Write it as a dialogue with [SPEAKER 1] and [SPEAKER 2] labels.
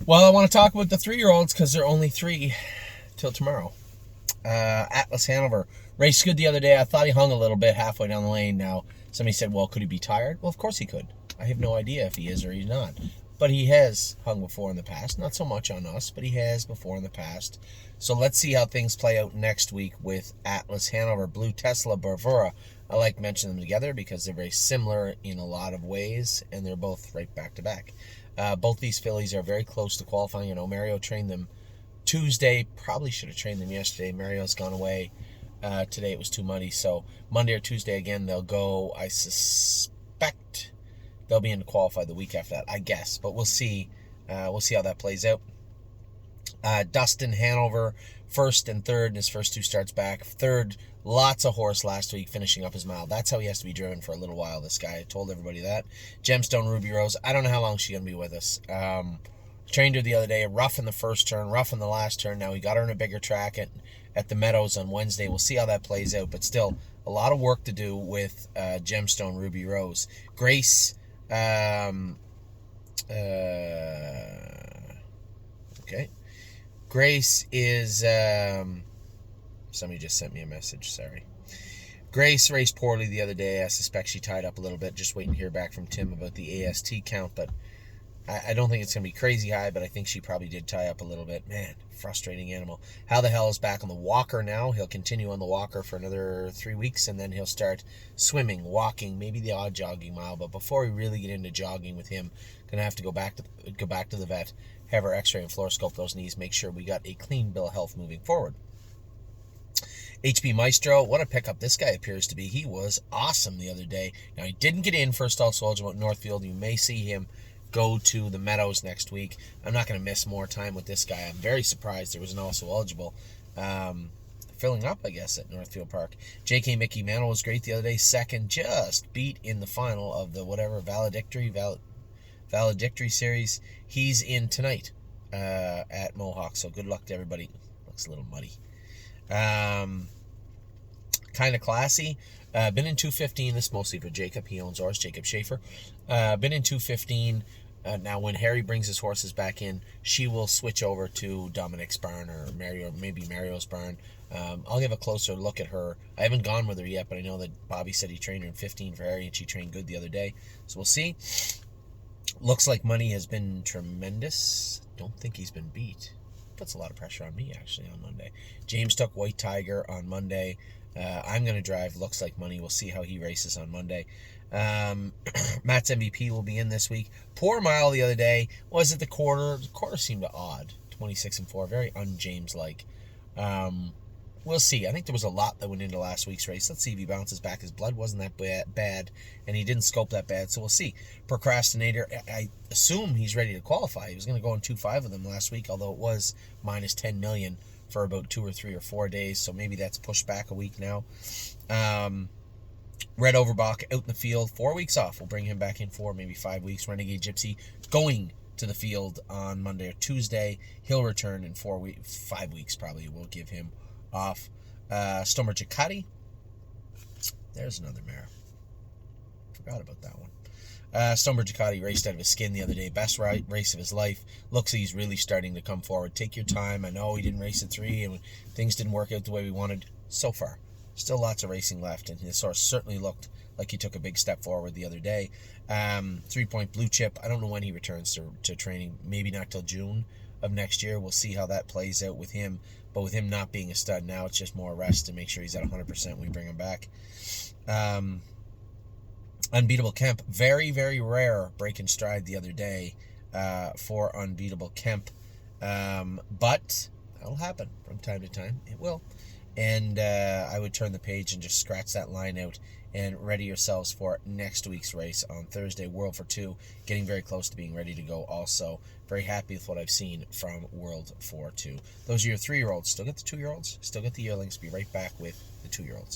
[SPEAKER 1] Well, I want to talk about the 3-year-olds because they're only 3 till tomorrow. Atlas Hanover raced good the other day. I thought he hung a little bit halfway down the lane. Now, somebody said, well, could he be tired? Well, of course he could. I have no idea if he is or he's not. But he has hung before in the past. Not so much on us, but he has before in the past. So let's see how things play out next week with Atlas Hanover, Blue Tesla, Bravura. I like mentioning them together because they're very similar in a lot of ways, and they're both right back to back. Both these fillies are very close to qualifying. You know, Mario trained them Tuesday. Probably should have trained them yesterday. Mario's gone away. Today it was too muddy. So Monday or Tuesday again, they'll go. I suspect they'll be in to qualify the week after that, I guess. But we'll see. We'll see how that plays out. Dustin Hanover, first and third in his first 2 starts back. Third, lots of horse last week, finishing up his mile. That's how he has to be driven for a little while, this guy. I told everybody that. Gemstone Ruby Rose, I don't know how long she's going to be with us. Trained her the other day, rough in the first turn, rough in the last turn. Now we got her in a bigger track at the Meadows on Wednesday. We'll see how that plays out, but still a lot of work to do with Gemstone Ruby Rose. Grace, okay. Grace is, somebody just sent me a message, sorry. Grace raced poorly the other day. I suspect she tied up a little bit. Just waiting to hear back from Tim about the AST count, but I don't think it's going to be crazy high, but I think she probably did tie up a little bit. Man, frustrating animal. How the hell is back on the walker now? He'll continue on the walker for another 3 weeks, and then he'll start swimming, walking, maybe the odd jogging mile. But before we really get into jogging with him, going to have to go back to the vet, have our x-ray and fluoroscope those knees, make sure we got a clean bill of health moving forward. HB Maestro, what a pickup this guy appears to be. He was awesome the other day. Now, he didn't get in first also eligible at Northfield. You may see him go to the Meadows next week. I'm not going to miss more time with this guy. I'm very surprised there was an also eligible. Filling up, I guess, at Northfield Park. JK Mickey Mantle was great the other day. Second, just beat in the final of the whatever Valedictory series. He's in tonight at Mohawk, so good luck to everybody. Looks a little muddy. Kind of classy. Been in 215. This mostly for Jacob. He owns ours, Jacob Schaefer. Been in 215. Now, when Harry brings his horses back in, she will switch over to Dominic's barn or maybe Mario's barn. I'll give a closer look at her. I haven't gone with her yet, but I know that Bobby said he trained her in 15 for Harry, and she trained good the other day. So we'll see. Looks like Money has been tremendous. Don't think he's been beat. Puts a lot of pressure on me, actually, on Monday. James took White Tiger on Monday. I'm going to drive Looks Like Money. We'll see how he races on Monday. Matt's MVP will be in this week. Poor mile the other day. Was it the quarter? The quarter seemed odd. 26-4. Very un-James-like. We'll see. I think there was a lot that went into last week's race. Let's see if he bounces back. His blood wasn't that bad, and he didn't scope that bad, so we'll see. Procrastinator, I assume he's ready to qualify. He was going to go on 2.5 of them last week, although it was minus 10 million for about 2 or 3 or 4 days, so maybe that's pushed back a week now. Red Overbach out in the field, 4 weeks off. We'll bring him back in 4, maybe 5 weeks. Renegade Gypsy going to the field on Monday or Tuesday. He'll return in 5 weeks probably. We'll give him off. Stomer Giacatti. There's another mare. Forgot about that one. Stomer Giacatti raced out of his skin the other day. Best race of his life. Looks like he's really starting to come forward. Take your time. I know he didn't race at 3 and things didn't work out the way we wanted so far. Still lots of racing left, and his horse certainly looked like he took a big step forward the other day. 3-point Blue Chip. I don't know when he returns to training. Maybe not till June of next year. We'll see how that plays out with him. But with him not being a stud now, it's just more rest to make sure he's at 100% when we bring him back. Unbeatable Kemp. Very, very rare break in stride the other day for Unbeatable Kemp. But that'll happen from time to time. It will. And I would turn the page and just scratch that line out and ready yourselves for next week's race on Thursday, World for 2. Getting very close to being ready to go also. Very happy with what I've seen from World for 2. Those are your 3-year-olds. Still get the 2-year-olds. Still get the yearlings. Be right back with the 2-year-olds.